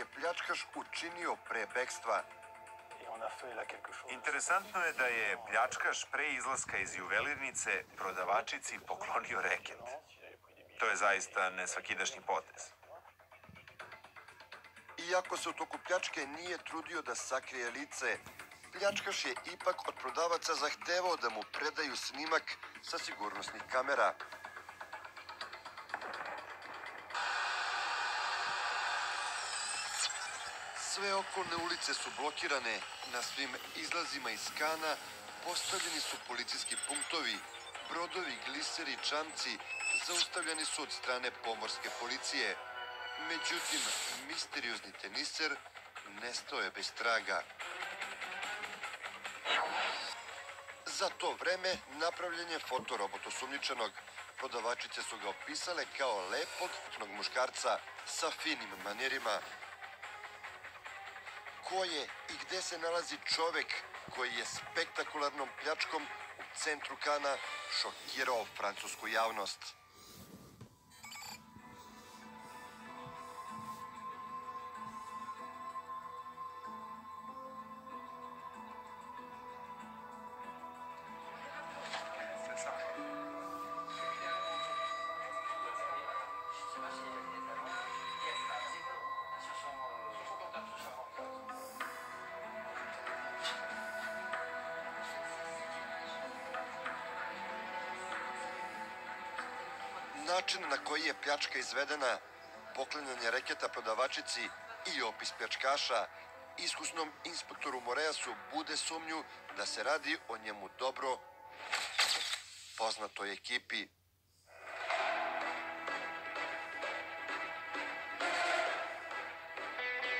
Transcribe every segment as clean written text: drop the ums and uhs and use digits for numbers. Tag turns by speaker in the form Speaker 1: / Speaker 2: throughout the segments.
Speaker 1: je pljačkaš učinio pre bekstva.
Speaker 2: Interesantno je da je pljačkaš pre izlaska iz juvelirnice prodavačici poklonio reket. To je zaista nesvakidašnji potez.
Speaker 1: Iako se u toku pljačke nije trudio da sakrije lice, pljačkaš je ipak od prodavaca zahtevao da mu predaju snimak sa sigurnosnih kamera. Sve okolne ulice su blokirane, na svim izlazima iz Kana postavljeni su policijski punktovi, brodovi, gliseri, čamci zaustavljani su od strane pomorske policije. Međutim, misteriozni teniser nestao je bez traga. Za to vreme napravljen je fotorobot osumnjičenog. Prodavačice su ga opisale kao lepog muškarca sa finim manirima. Ko je i gde se nalazi čovek koji je spektakularnom pljačkom u centru Kana šokirao francusku javnost? Način na koji je pljačka izvedena, poklanjanje reketa prodavačici i opis pljačkaša, iskusnom inspektoru Moreasu bude sumnju da se radi o njemu dobro poznatoj ekipi.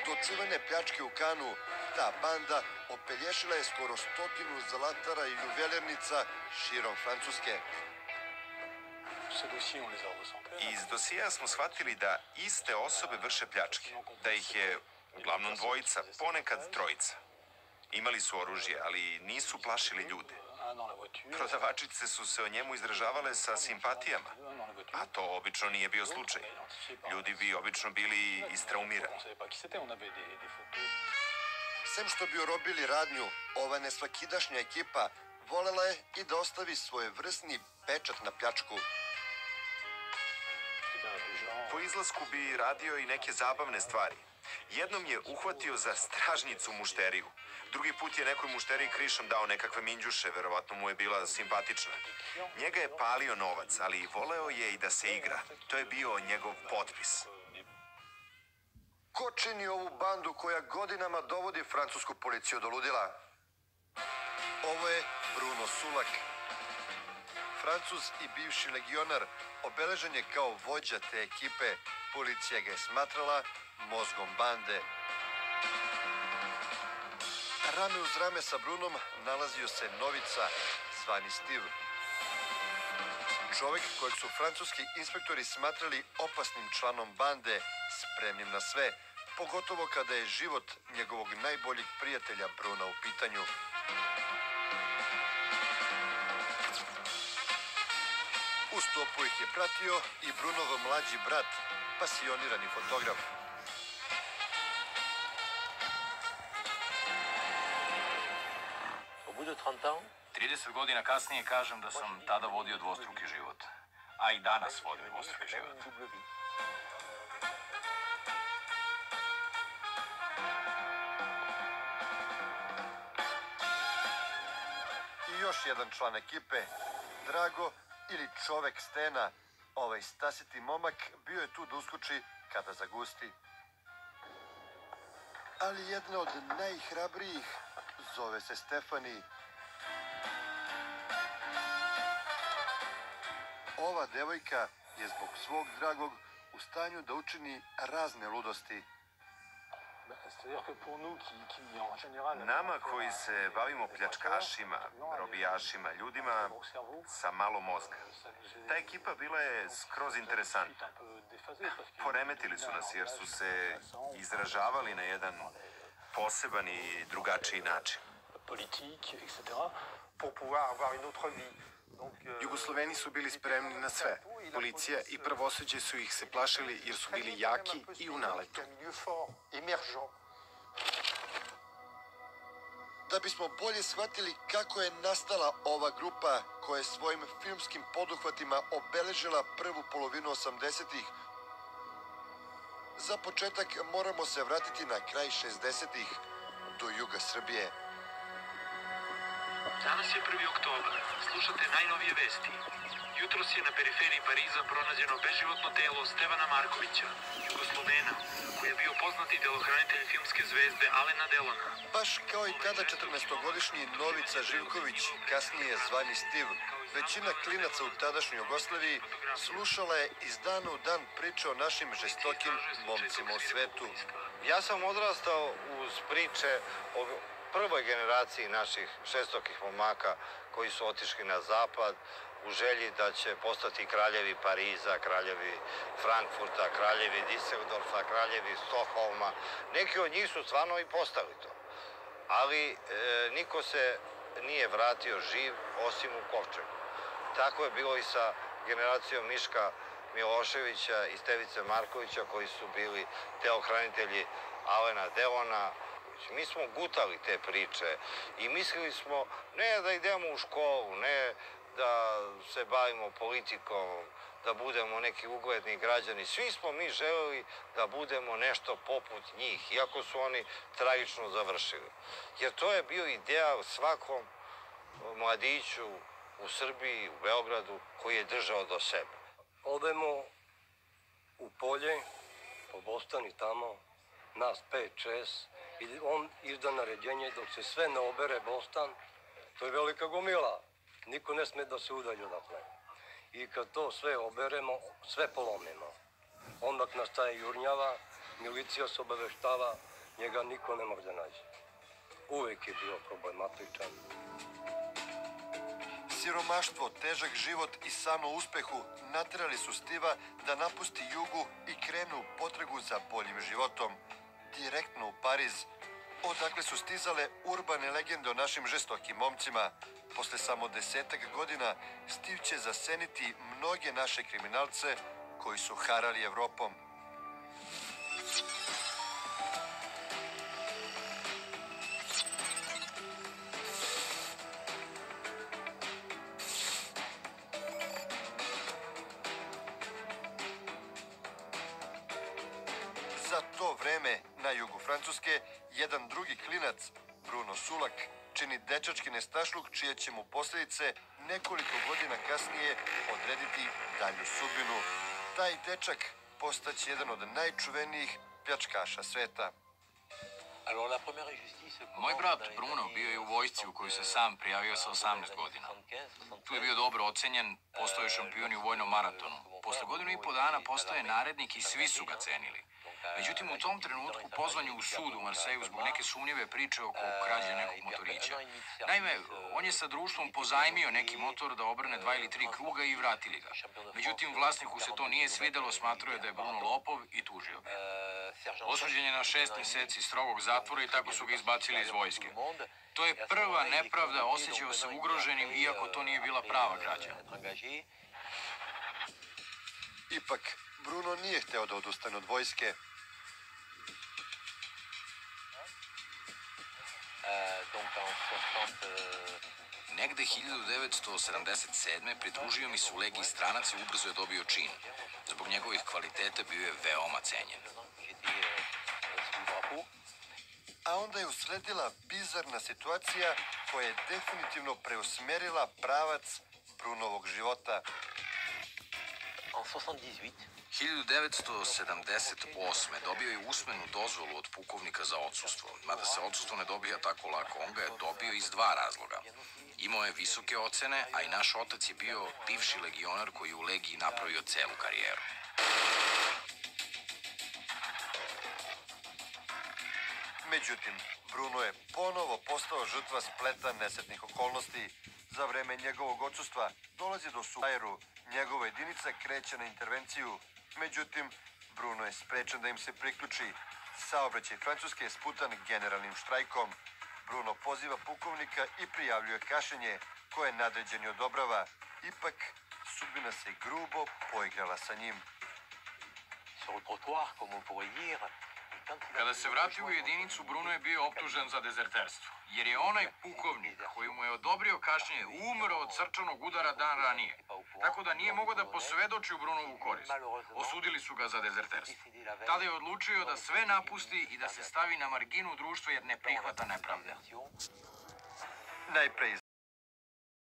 Speaker 1: Do čuvene pljačke u Kanu, ta banda opelješila je skoro 100 zlatara i juvelirnica širom Francuske.
Speaker 2: Iz dosija smo shvatili da iste osobe vrše pljačke, da ih je uglavnom dvojica, ponekad trojica. Imali su oružje, ali nisu plašili ljude. Prodavačice su se o njemu izražavale sa simpatijama, a to obično nije bio slučaj. Ljudi bi obično bili istraumirani.
Speaker 1: Sem što bi orobili radnju, ova nesvakidašnja ekipa volela je i da ostavi svojevrsni pečat na pljačku.
Speaker 2: Po izlasku bi radio i neke zabavne stvari. Jednom je uhvatio za stražnicu mušteriju. Drugi put je nekoj mušteriji krišom dao nekakve minđuše, verovatno mu je bila simpatična. Njega je palio novac, ali voleo je i da se igra. To je bio njegov potpis.
Speaker 1: Ko čini ovu bandu koja godinama dovodi francusku policiju do ludila? Ovo je Bruno Sulak. Francuz i bivši legionar, obeležen je kao vođa te ekipe. Policija ga je smatrala mozgom bande. Rame uz rame sa Brunom nalazio se Novica, zvani Steve. Čovek kojeg su francuski inspektori smatrali opasnim članom bande, spremnim na sve, pogotovo kada je život njegovog najboljeg prijatelja Bruna u pitanju. U stopu ih je pratio i Brunov mlađi brat, pasionirani fotograf.
Speaker 3: Au bout de 30 ans,
Speaker 4: 30 godina kasnije kažem da sam tada vodio dvostruki život, a i danas vodim dvostruki život.
Speaker 1: I još jedan član ekipe, Drago ili čovek Stena. Ovaj stasiti momak bio je tu da uskoči kada zagusti. Ali jedna od najhrabrijih zove se Stefani. Ova devojka je zbog svog dragog u stanju da učini razne ludosti.
Speaker 2: Nama koji se bavimo pljačkašima, robijašima, ljudima sa malo mozga, ta ekipa bila je skroz interesantna. Poremetili su nas jer su se izražavali na jedan poseban i drugačiji način.
Speaker 3: Jugosloveni su bili spremni na sve. Policija i pravosuđe su ih se plašili jer su bili jaki i u naletu.
Speaker 1: Da bismo bolje shvatili kako je nastala ova grupa koja je svojim filmskim poduhvatima obeležila prvu polovinu 80-ih, za početak moramo se vratiti na kraj 60-ih do juga Srbije.
Speaker 5: Danas je 1. oktobar. Slušate najnovije vesti. Jutros je na periferiji Pariza pronađeno beživotno telo Stevana Markovića, Jugoslovena, koji je bio poznati telohranitelj filmske zvezde Alena Delona.
Speaker 1: Baš kao i tada 14-godišnji Novica Živković, kasnije zvani Steve, većina klinaca u tadašnjoj Jugoslaviji slušala je iz dana u dan priče o našim žestokim momcima u svetu.
Speaker 6: Ja sam odrastao uz priče o prvoj generaciji naših žestokih momaka koji su otišli na zapad u želji da će postati kraljevi Pariza, kraljevi Frankfurta, kraljevi Düsseldorfa, kraljevi Stokholma. Neki od njih su stvarno i postali to. Ali niko se nije vratio živ osim u kovčegu. Tako je bilo i sa generacijom Miška Miloševića i Stevice Markovića koji su bili telohranitelji Alena Delona. Mi smo gutali te priče i mislili smo ne da idemo u školu, ne da se bavimo politikom, da budemo neki ugledni građani. Svi smo mi želeli da budemo nešto poput njih, iako su oni tragično završili. Jer to je bio ideal svakom mladiću u Srbiji, u Beogradu, koji je držao do sebe.
Speaker 7: Odemo u polje, po Bostani tamo, nas 5-6, i on izda naređenje dok se sve ne obere Bostan, to je velika gomila, niko ne sme da se udalje odatle. I kad to sve oberemo, sve polomimo. Onda nastaje jurnjava, milicija se obaveštava, njega niko ne može da nađe. Uvek je bio problematičan.
Speaker 1: Siromaštvo, težak život i san o uspehu naterali su Stiva da napusti jugu i krenu u potragu za boljim životom. Direktno u Pariz, odakle su stizale urbane legende o našim žestokim momcima. Posle samo 10-ak godina Stiv će zaseniti mnoge naše kriminalce koji su harali Evropom. Za to vreme na jugu Francuske jedan drugi klinac, Bruno Sulak, čini dečački nestašluk čije će mu posljedice nekoliko godina kasnije odrediti dalju sudbinu. Taj dečak postaće jedan od najčuvenijih pljačkaša sveta.
Speaker 4: Moj brat Bruno bio je u vojsci u koju se sam prijavio sa 18 godina. Tu je bio dobro ocenjen, postao je šampion u vojnom maratonu. Posle godinu i po dana postao je narednik i svi su ga cenili. Međutim, u tom trenutku pozvan je u sud u Marseju zbog neke sumnjive priče oko krađe nekog motorića. Naime, on je sa društvom pozajmio neki motor da obrne 2 ili 3 kruga i vratili ga. Međutim, vlasniku se to nije svidelo, smatrao je da je Bruno lopov i tužio ga. Osuđen je na 6 meseci strogog zatvora i tako su ga izbacili iz vojske. To je prva nepravda, osjećao se ugroženim iako to nije bila prava krađa.
Speaker 1: Ipak, Bruno nije hteo da odustane od vojske.
Speaker 4: Negde 1977. pridružio mi se u Legiji stranaca i ubrzo je dobio čin. Zbog njegovih kvaliteta bio je veoma cenjen.
Speaker 1: A onda je usledila bizarna situacija koja je definitivno preusmerila pravac Brunovog života.
Speaker 4: 1978. dobio je usmenu dozvolu od pukovnika za odsustvo. Mada se odsustvo ne dobija tako lako, on ga je dobio iz 2 razloga. Imao je visoke ocene, a i naš otac je bio bivši legionar koji je u Legiji napravio celu karijeru.
Speaker 1: Međutim, Bruno je ponovo postao žrtva spleta nesretnih okolnosti. Za vreme njegovog odsustva dolazi do Subajeru. Njegova jedinica kreće na intervenciju. Međutim, Bruno je sprečen da im se priključi. Saobraćaj Francuske je sputan generalnim štrajkom. Bruno poziva pukovnika i prijavljuje kašenje koje nadređeni odobrava. Ipak, sudbina se grubo poigrala sa njim.
Speaker 4: Kada se vratio u jedinicu, Bruno je bio optužen za dezerterstvo, jer je onaj pukovnik koji mu je odobrio kašnjenje umro od srčanog udara dan ranije, tako da nije mogao da posvedoči u Brunovu korist. Osudili su ga za dezerterstvo. Tada je odlučio da sve napusti i da se stavi na marginu društva jer ne prihvata nepravde.
Speaker 1: Najpre iz